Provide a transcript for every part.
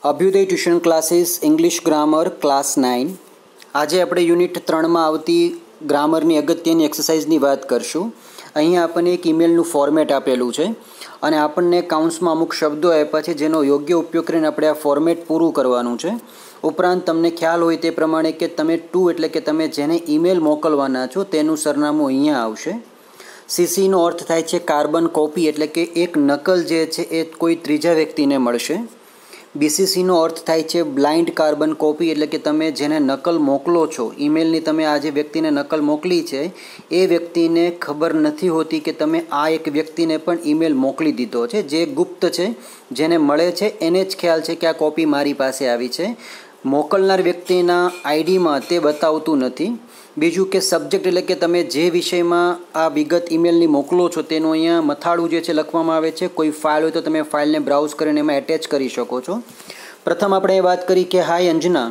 Abhyuday tuition classes English grammar class 9. આજે આપણે unit 3માં આવતી ગ્રામરની અગત્યની એક્સરસાઇઝની વાત કરશું. અહીંયા આપણને એક ઈમેલનું ફોર્મેટ આપેલું છે અને આપણને કાઉન્સમાં અમુક શબ્દો આપ્યા છે જેનો યોગ્ય ઉપયોગ કરીને આપણે આ ફોર્મેટ પૂરું કરવાનું છે. ઉપરાંત તમને ખ્યાલ હોય તે પ્રમાણે કે તમે ટુ એટલે કે તમે જેને ઈમેલ મોકલવાના છો તેનું સરનામું અહીંયા આવશે. સીસીનો અર્થ થાય છે કાર્બન કોપી એટલે કે એક નકલ જે છે એ કોઈ ત્રીજા વ્યક્તિને મળશે. બીસીસીનો અર્થ થાય છે બ્લાઇન્ડ કાર્બન કોપી એટલે કે તમે જેને નકલ મોકલો છો ઈમેલની તમે આ જે વ્યક્તિને નકલ મોકલી છે એ વ્યક્તિને ખબર નથી હોતી કે તમે આ એક વ્યક્તિને પણ ઈમેલ મોકલી દીધો છે. જે ગુપ્ત છે જેને મળે છે એને જ ખ્યાલ છે કે આ કોપી મારી પાસે આવી છે. મોકલનાર વ્યક્તિના આઈડીમાં તે બતાવતું નથી. બીજું કે સબ્જેક્ટ એટલે કે તમે જે વિષયમાં આ વિગત ઈમેલની મોકલો છો તેનું અહીંયા મથાળું જે છે લખવામાં આવે છે. કોઈ ફાઇલ હોય તો તમે ફાઇલને બ્રાઉઝ કરીને એમાં એટેચ કરી શકો છો. પ્રથમ આપણે વાત કરી કે hi Anjana,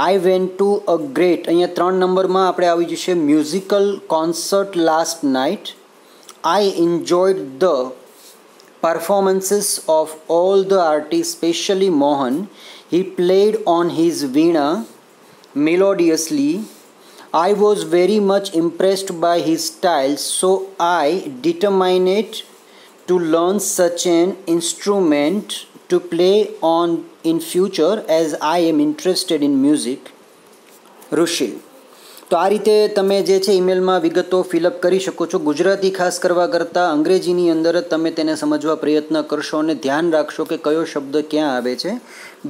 I went to a great, અહીંયા 3 નંબરમાં આપણે આવી જશે musical concert last night. I enjoyed the performances of all the artists, especially Mohan. He played on his veena melodiously. I was very much impressed by his style, so I determined to learn such an instrument to play on in future as I am interested in music. Rishil. તો આ રીતે તમે જે છે ઈમેલમાં વિગતો fill up કરી શકો છો. ગુજરાતી ખાસ કરવા કરતાં અંગ્રેજીની અંદર જ તમે તેને સમજવા પ્રયત્ન કરશો અને ધ્યાન રાખશો કે કયો શબ્દ ક્યાં આવે છે.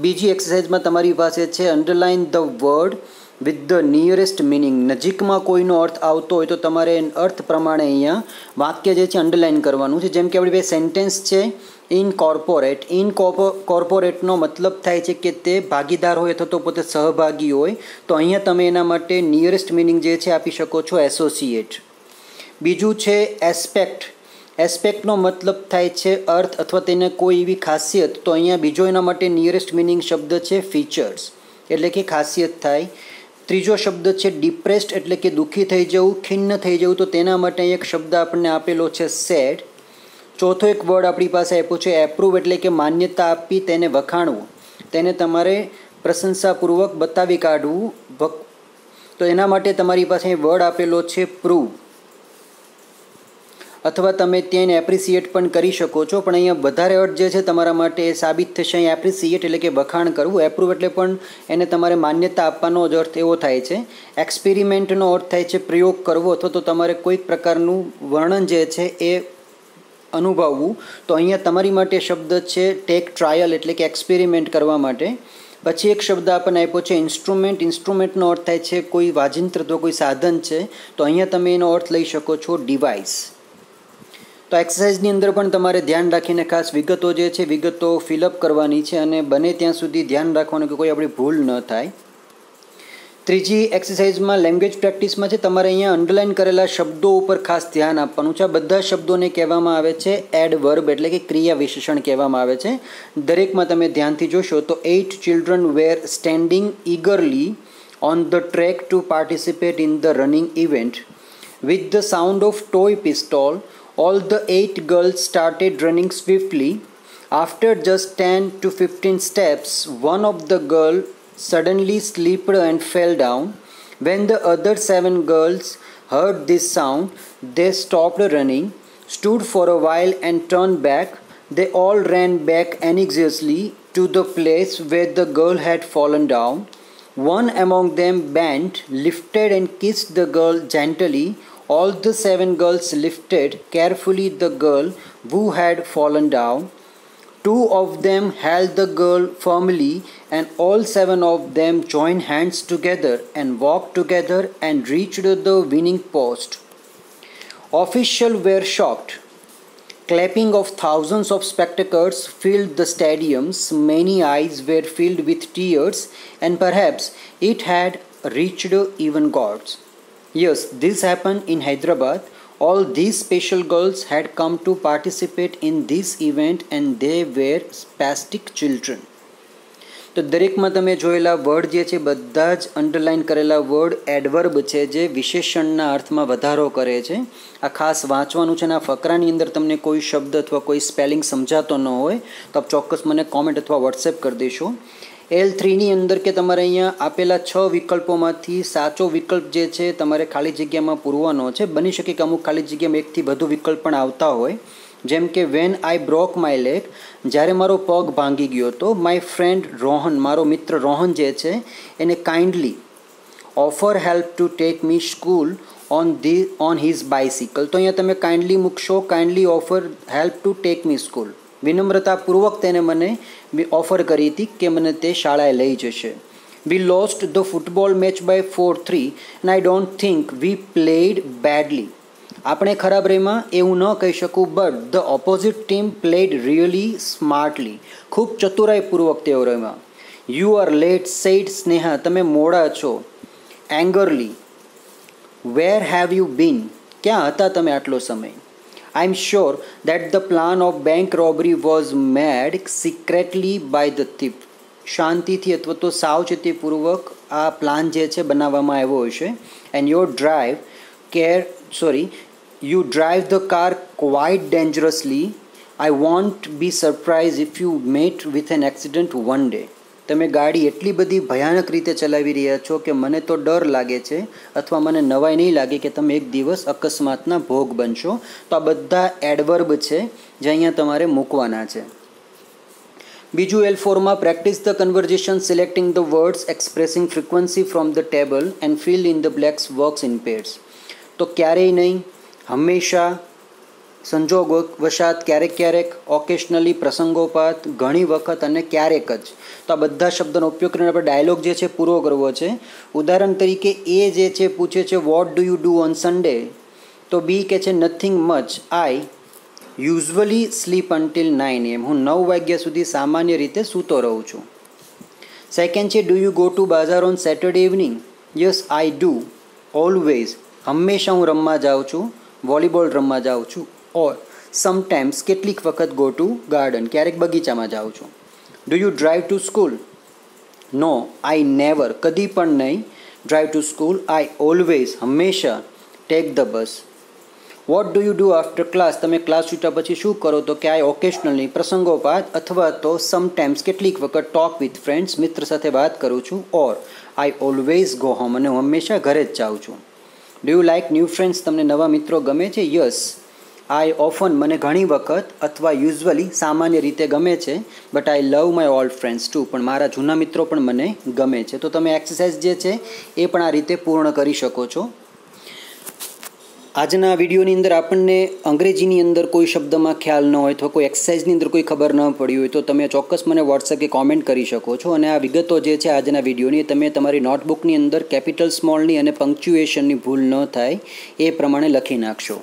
બીજી એક્સરસાઇઝમાં તમારી પાસે છે underline the word with the nearest meaning. નજીકમાં કોઈનો અર્થ આવતો હોય તો તમારે અર્થ પ્રમાણે અહીંયા વાક્ય જે છે અંડરલાઇન કરવાનું છે. જેમ કે આપણી પાસે સેન્ટેન્સ છે ઇનકોર્પોરેટ. ઇનકોર્પોરેટનો મતલબ થાય છે કે તે ભાગીદાર હોય અથવા તો પોતે સહભાગી હોય. તો અહીંયા તમે એના માટે નિયરેસ્ટ મિનિંગ જે છે આપી શકો છો એસોસિએટ. બીજું છે એસ્પેક્ટ. એસ્પેક્ટનો મતલબ થાય છે અર્થ અથવા તેને કોઈ એવી ખાસિયત. તો અહીંયા બીજો એના માટે નિયરેસ્ટ મિનિંગ શબ્દ છે ફીચર્સ એટલે કે ખાસિયત થાય. ત્રીજો શબ્દ છે ડિપ્રેસ્ડ એટલે કે દુઃખી થઈ જવું, ખિન્ન થઈ જવું. તો તેના માટે એક શબ્દ આપણને આપેલો છે સેડ. ચોથો એક વર્ડ આપણી પાસે આપ્યો છે એપ્રૂવ એટલે કે માન્યતા આપવી, તેને વખાણવું, તેને તમારે પ્રશંસાપૂર્વક બતાવી કાઢવું. તો એના માટે તમારી પાસે વર્ડ આપેલો છે પ્રૂવ અથવા તમે ત્યાં એપ્રિસિએટ પણ કરી શકો છો. પણ અહીંયા વધારે અર્થ જે છે તમારા માટે એ સાબિત થશે અહીં એપ્રિસિએટ એટલે કે વખાણ કરવું. એપ્રૂવ એટલે પણ એને તમારે માન્યતા આપવાનો જ અર્થ એવો થાય છે. એક્સપેરિમેન્ટનો અર્થ થાય છે પ્રયોગ કરવો અથવા તો તમારે કોઈક પ્રકારનું વર્ણન જે છે એ અનુભવવું. તો અહીંયા તમારી માટે શબ્દ છે ટેક ટ્રાયલ એટલે કે એક્સપેરિમેન્ટ કરવા માટે. પછી એક શબ્દ આપણને આપ્યો છે ઇન્સ્ટ્રુમેન્ટ. ઇન્સ્ટ્રુમેન્ટનો અર્થ થાય છે કોઈ વાજિંત્ર અથવા કોઈ સાધન છે. તો અહીંયા તમે એનો અર્થ લઈ શકો છો ડિવાઇસ. તો એક્સરસાઇઝની અંદર પણ તમારે ધ્યાન રાખીને ખાસ વિગતો જે છે વિગતો ફિલઅપ કરવાની છે અને બને ત્યાં સુધી ધ્યાન રાખવાનું કે કોઈ આપણી ભૂલ ન થાય. ત્રીજી એક્સરસાઇઝમાં લેંગ્વેજ પ્રેક્ટિસમાં છે તમારે અહીંયા અંડરલાઇન કરેલા શબ્દો ઉપર ખાસ ધ્યાન આપવાનું છે. આ બધા શબ્દોને કહેવામાં આવે છે એડવર્બ એટલે કે ક્રિયા વિશેષણ કહેવામાં આવે છે. દરેકમાં તમે ધ્યાનથી જોશો તો 8 children were standing eagerly on the track to participate in the running event. With the sound of toy pistol, all the 8 girls started running swiftly. After just 10 to 15 steps, one of the girls suddenly slipped and fell down. When the other 7 girls heard this sound, they stopped running, stood for a while and turned back. They all ran back anxiously to the place where the girl had fallen down. One among them bent, lifted and kissed the girl gently. All the 7 girls lifted carefully the girl who had fallen down. 2 of them held the girl firmly and all 7 of them joined hands together and walked together and reached the winning post. Officials were shocked. Clapping of thousands of spectators filled the stadiums. Many eyes were filled with tears and perhaps it had reached even gods. Yes, this happened in Hyderabad. All these special girls had come to participate in this event and they were spastic children. તો દરેકમાં તમે જોયેલા word જે છે બધા જ underline કરેલા word adverb છે, જે વિશેષણના અર્થમાં વધારો કરે છે. આ ખાસ વાંચવાનું છે અને આ ફકરાની અંદર તમને કોઈ શબ્દ અથવા કોઈ સ્પેલિંગ સમજાતો ન હોય તો આપ ચોક્કસ મને કોમેન્ટ અથવા વોટ્સએપ કરી દેશો. L3ની અંદર કે તમારે અહીંયા આપેલા 6 વિકલ્પોમાંથી સાચો વિકલ્પ જે છે તમારે ખાલી જગ્યામાં પૂરવાનો છે. બની શકે કે અમુક ખાલી જગ્યામાં એકથી વધુ વિકલ્પ પણ આવતા હોય. જેમ કે when I broke my leg, જ્યારે મારો પગ ભાંગી ગયો હતો. માય ફ્રેન્ડ રોહન, મારો મિત્ર રોહન જે છે એને kindly offer help to take me school on his bicycle. તો અહીંયા તમે કાઇન્ડલી મૂકશો, kindly offer help to take me school. વિનમ્રતાપૂર્વક તેને મને ઓફર કરી હતી કે મને તે શાળાએ લઈ જશે. We lost the football match by 4-3 and I don't think we played badly. આપણે ખરાબ રહીમાં એવું ન કહી શકું, but the opposite team played really smartly. ખૂબ ચતુરાઈપૂર્વક તેઓ રમ્યા. You are late said Sneha, તમે મોડા છો. એંગરલી, વેર હેવ યુ બીન, ક્યાં હતા તમે આટલો સમય. I am sure that the plan of bank robbery was made secretly by the thief. શાંતિથી અથવા તો સાવચેતીપૂર્વક આ પ્લાન જે છે બનાવવામાં આવ્યો હશે. And you drive the car quite dangerously. I won't be surprise if you met with an accident one day. તમે ગાડી એટલી બધી ભયાનક રીતે ચલાવી રહ્યા છો કે મને તો ડર લાગે છે અથવા મને નવાઈ નહીં લાગે કે તમે એક દિવસ અકસ્માતના ભોગ બનશો. તો આ બધા એડવર્બ છે જે અહીંયા તમારે મૂકવાના છે. બીજું L4માં practice the conversation selecting the words expressing frequency from the table and fill in the blanks works in pairs. તો ક્યારેય નહીં, હંમેશા, સંજોગો વશાત, ક્યારેક ક્યારેક, ઓકેશનલી, પ્રસંગોપાત, ઘણી વખત અને ક્યારેક જ. તો આ બધા શબ્દોનો ઉપયોગ કરીને આપણે ડાયલોગ જે છે પૂરો કરવો છે. ઉદાહરણ તરીકે એ જે છે પૂછે છે what do you do on Sunday, તો બી કે છે nothing much, I usually sleep until 9 AM, હું 9 વાગ્યા સુધી સામાન્ય રીતે સૂતો રહું છું. સેકન્ડ છે do you go to bazaar on Saturday evening, yes I do always, હંમેશા હું રમવા જાઉં છું, વોલીબોલ રમવા જાઉં છું. ઓર સમટાઈમ્સ, કેટલીક વખત ગો ટુ ગાર્ડન, ક્યારેક બગીચામાં જાઉં છું. Do you drive to school, no I never, કદી પણ નહીં drive to school. I always, હંમેશા take the bus. What do you do after class, તમે ક્લાસ છૂટ્યા પછી શું કરો, તો કે આઈ ઓકેશનલી, પ્રસંગોપાત, અથવા તો સમટાઈમ્સ, કેટલીક વખત ટોક વિથ ફ્રેન્ડ્સ, મિત્ર સાથે વાત કરું છું. ઓર આઈ ઓલવેઝ ગો હોમ, અને હું હંમેશા ઘરે જ જાઉં છું. Do you like new friends, તમને નવા મિત્રો ગમે છે. યસ આઈ ઓફન, મને ઘણી વખત અથવા યુઝવલી, સામાન્ય રીતે ગમે છે. But I love my old friends two, પણ મારા જૂના મિત્રો પણ મને ગમે છે. તો તમે એક્સરસાઇઝ જે છે એ પણ આ રીતે પૂર્ણ કરી શકો છો. આજના વિડીયોની અંદર આપણને અંગ્રેજીની અંદર કોઈ શબ્દમાં ખ્યાલ ન હોય અથવા કોઈ એક્સરસાઇઝની અંદર કોઈ ખબર ન પડી હોય તો તમે ચોક્કસ મને વોટ્સએપ કે કોમેન્ટ કરી શકો છો. અને આ વિગતો જે છે આજના વિડીયોની તમે તમારી નોટબુકની અંદર કેપિટલ સ્મોલની અને પંક્ચ્યુએશનની ભૂલ ન થાય એ પ્રમાણે લખી નાખશો.